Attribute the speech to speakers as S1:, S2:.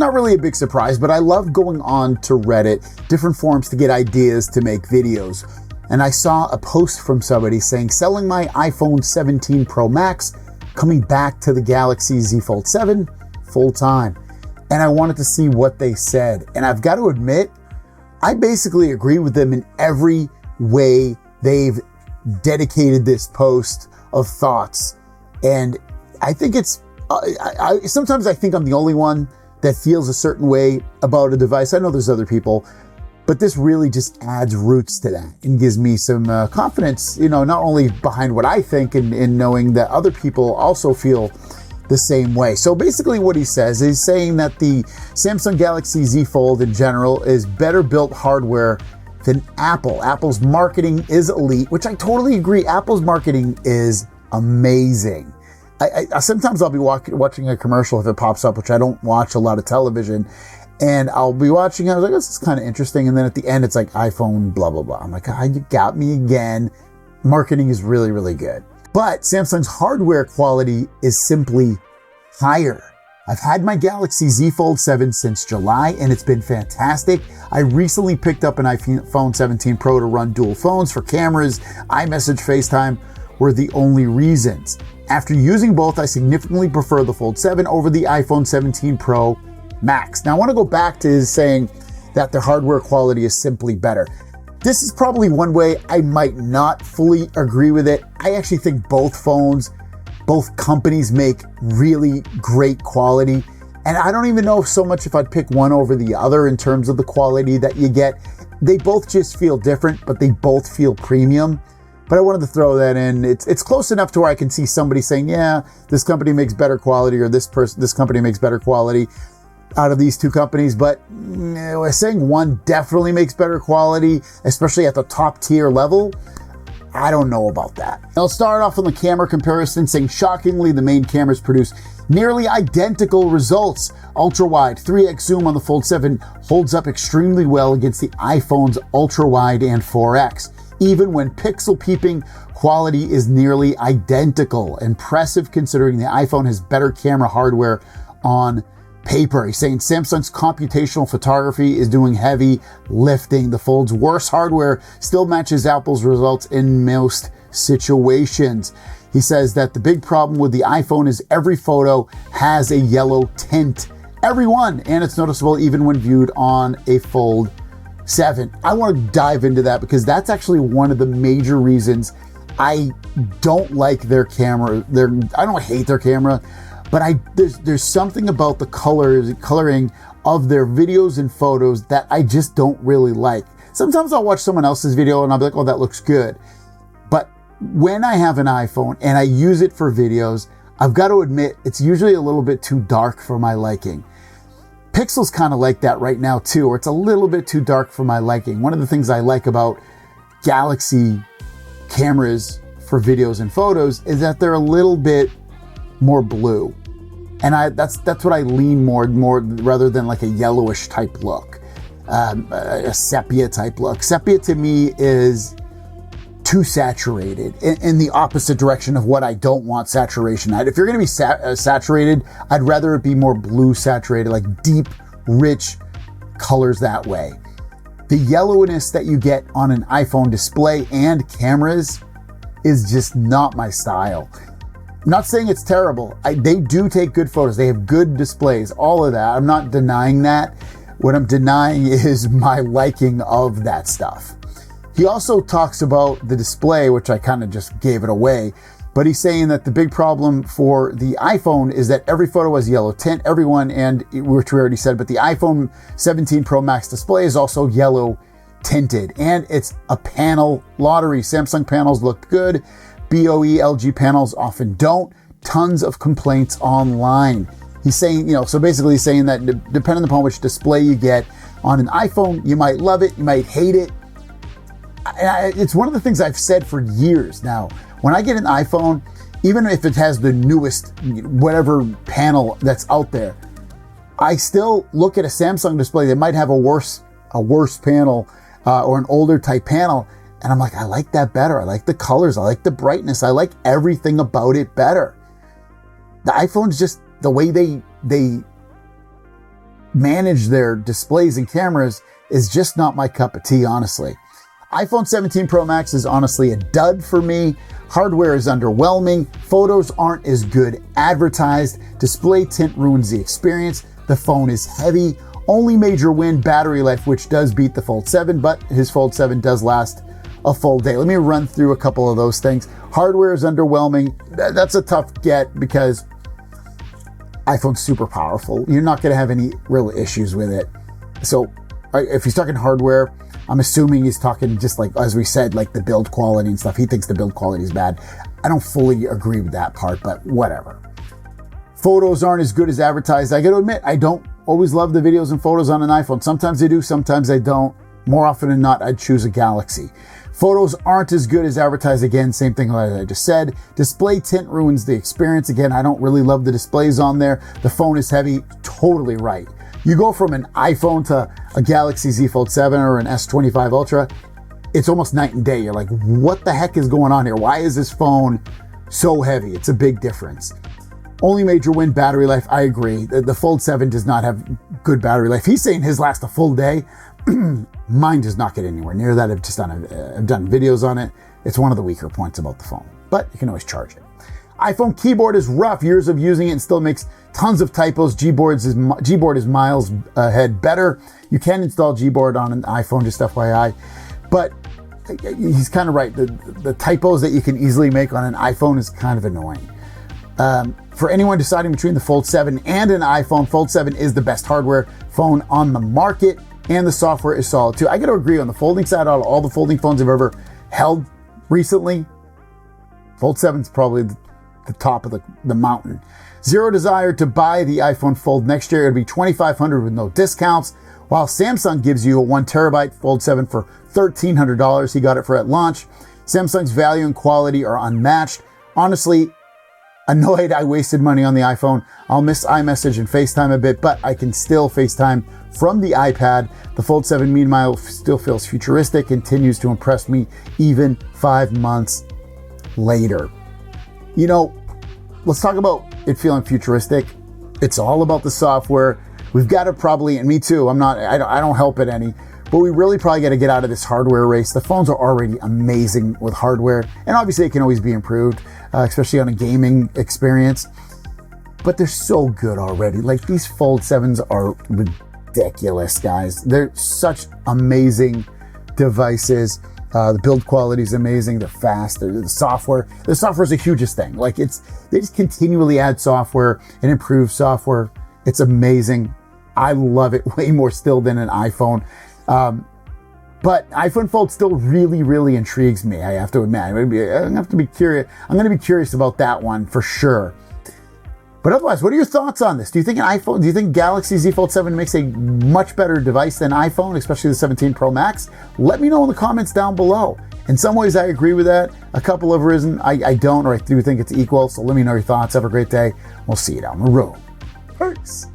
S1: Not really a big surprise, but I love going on to Reddit, different forums to get ideas to make videos. And I saw a post from somebody saying, selling my iPhone 17 Pro Max, coming back to the Galaxy Z Fold 7 full time. And I wanted to see what they said. And I've got to admit, I basically agree with them in every way they've dedicated this post of thoughts. And I think it's, sometimes I think I'm the only one that feels a certain way about a device. I know there's other people, but this really just adds roots to that and gives me some confidence, not only behind what I think and knowing that other people also feel the same way. So basically what he says is saying that the Samsung Galaxy Z Fold in general is better built hardware than Apple. Apple's marketing is elite, which I totally agree. Apple's marketing is amazing. I sometimes I'll be watching a commercial if it pops up, which I don't watch a lot of television, and I'll be watching it. I was like, this is kind of interesting. And then at the end, it's like iPhone, blah, blah, blah. I'm like, you got me again. Marketing is really, really good. But Samsung's hardware quality is simply higher. I've had my Galaxy Z Fold 7 since July, and it's been fantastic. I recently picked up an iPhone 17 Pro to run dual phones for cameras. iMessage, FaceTime were the only reasons. After using both, I significantly prefer the Fold 7 over the iPhone 17 Pro Max. Now, I want to go back to his saying that the hardware quality is simply better. This is probably one way I might not fully agree with it. I actually think both companies make really great quality. And I don't even know so much if I'd pick one over the other in terms of the quality that you get. They both just feel different, but they both feel premium. But I wanted to throw that in. It's close enough to where I can see somebody saying, yeah, this company makes better quality, or this company makes better quality out of these two companies. But saying one definitely makes better quality, especially at the top tier level, I don't know about that. I'll start off on the camera comparison, saying shockingly, the main cameras produce nearly identical results. Ultra wide 3x zoom on the Fold 7 holds up extremely well against the iPhone's ultra wide and 4x. Even when pixel peeping, quality is nearly identical. Impressive considering the iPhone has better camera hardware on paper. He's saying Samsung's computational photography is doing heavy lifting. The Fold's worse hardware still matches Apple's results in most situations. He says that the big problem with the iPhone is every photo has a yellow tint. Every one, and it's noticeable even when viewed on a Fold 7. I want to dive into that because that's actually one of the major reasons I don't like their camera. I don't hate their camera, but there's something about the coloring of their videos and photos that I just don't really like. Sometimes I'll watch someone else's video and I'll be like, oh, that looks good. But when I have an iPhone and I use it for videos, I've got to admit it's usually a little bit too dark for my liking. Pixel's kind of like that right now too, or it's a little bit too dark for my liking. One of the things I like about Galaxy cameras for videos and photos is that they're a little bit more blue. And that's what I lean more rather than like a yellowish type look, a sepia type look. Sepia to me is too saturated in the opposite direction of what I don't want saturation at. If you're going to be saturated, I'd rather it be more blue saturated, like deep, rich colors that way. The yellowness that you get on an iPhone display and cameras is just not my style. I'm not saying it's terrible. They do take good photos. They have good displays, all of that. I'm not denying that. What I'm denying is my liking of that stuff. He also talks about the display, which I kind of just gave it away, but he's saying that the big problem for the iPhone is that every photo has yellow tint, everyone, and which we already said, but the iPhone 17 Pro Max display is also yellow tinted, and it's a panel lottery. Samsung panels look good. BOE LG panels often don't. Tons of complaints online. He's saying, so basically he's saying that depending upon which display you get on an iPhone, you might love it, you might hate it. It's one of the things I've said for years now. When I get an iPhone, even if it has the newest whatever panel that's out there, I still look at a Samsung display that might have a worse panel or an older type panel, and I'm like, I like that better. I like the colors, I like the brightness, I like everything about it better. The iPhone's just the way they manage their displays and cameras is just not my cup of tea, honestly. iPhone 17 Pro Max is honestly a dud for me. Hardware is underwhelming. Photos aren't as good advertised. Display tint ruins the experience. The phone is heavy. Only major win, battery life, which does beat the Fold 7, but his Fold 7 does last a full day. Let me run through a couple of those things. Hardware is underwhelming. That's a tough get because iPhone's super powerful. You're not going to have any real issues with it. So if he's talking hardware, I'm assuming he's talking just like, as we said, like the build quality and stuff. He thinks the build quality is bad. I don't fully agree with that part, but whatever. Photos aren't as good as advertised. I got to admit, I don't always love the videos and photos on an iPhone. Sometimes I do, sometimes I don't. More often than not, I'd choose a Galaxy. Photos aren't as good as advertised. Again, same thing like I just said. Display tint ruins the experience. Again, I don't really love the displays on there. The phone is heavy. Totally right. You go from an iPhone to a Galaxy Z Fold 7 or an S25 Ultra, it's almost night and day. You're like, what the heck is going on here? Why is this phone so heavy? It's a big difference. Only major win, battery life. I agree. The Fold 7 does not have good battery life. He's saying his lasts a full day. Mine does not get anywhere near that. I've done videos on it. It's one of the weaker points about the phone, but you can always charge it. iPhone keyboard is rough. Years of using it and still makes tons of typos. Gboard is miles ahead better. You can install Gboard on an iPhone, just FYI, but he's kind of right. The typos that you can easily make on an iPhone is kind of annoying. For anyone deciding between the Fold 7 and an iPhone, Fold 7 is the best hardware phone on the market, and the software is solid too. I got to agree on the folding side. Out of all the folding phones I've ever held recently, Fold 7 is probably the top of the mountain. Zero desire to buy the iPhone Fold next year. It'll be $2,500 with no discounts, while Samsung gives you a 1 terabyte Fold 7 for $1,300. He got it for at launch. Samsung's value and quality are unmatched. Honestly, annoyed I wasted money on the iPhone. I'll miss iMessage and FaceTime a bit, but I can still FaceTime from the iPad. The Fold 7, meanwhile, still feels futuristic, continues to impress me even 5 months later. You know, let's talk about it feeling futuristic. It's all about the software. We've got to probably, and me too, I don't help it any, but we really probably got to get out of this hardware race. The phones are already amazing with hardware, and obviously it can always be improved, especially on a gaming experience, but they're so good already. Like, these Fold 7s are ridiculous, guys. They're such amazing devices. The build quality is amazing. They're fast. The software is the hugest thing. Like, they just continually add software and improve software. It's amazing. I love it way more still than an iPhone. But iPhone Fold still really, really intrigues me. I have to admit, I'm going to be curious about that one for sure. But otherwise, what are your thoughts on this? Do you think Galaxy Z Fold 7 makes a much better device than iPhone, especially the 17 Pro Max? Let me know in the comments down below. In some ways, I agree with that. A couple of reasons I don't, or I do think it's equal. So let me know your thoughts. Have a great day. We'll see you down the road. Peace.